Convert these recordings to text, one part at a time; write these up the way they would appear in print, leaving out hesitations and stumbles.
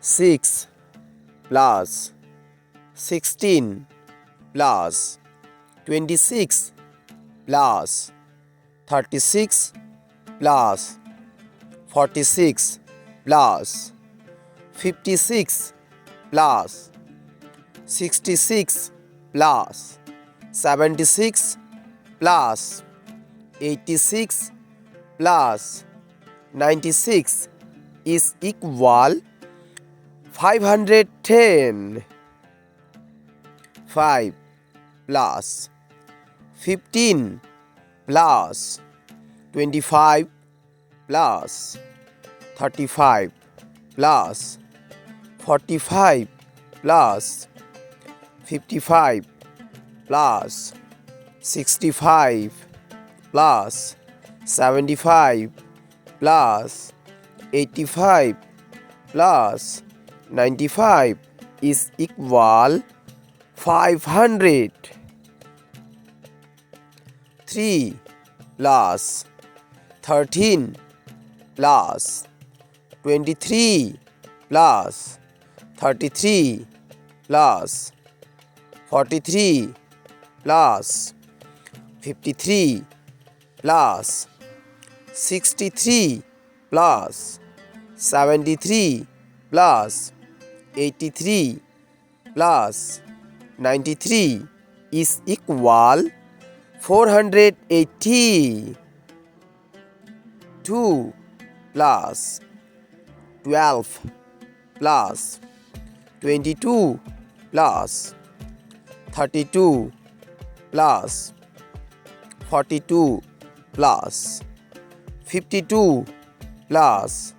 6 plus 16 plus 26 plus 36 plus 46 plus 56 plus 66 plus 76 plus 86 plus 96 is equal 510. 5 plus 15 plus 25 plus 35 plus 45 plus 55 plus 65 plus 75 plus 85 plus 95 is equal 500. 3 plus 13 plus 23 plus 33 plus 43 plus 53 plus 63 plus 73 plus 83 plus 93 is equal 480. 2 plus 12 plus 22 plus 32 plus 42 plus 52 plus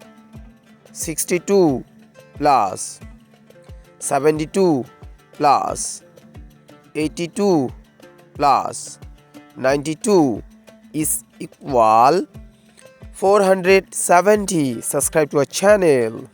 62 plus 72 plus 82 plus 92 is equal 470. Subscribe to our channel.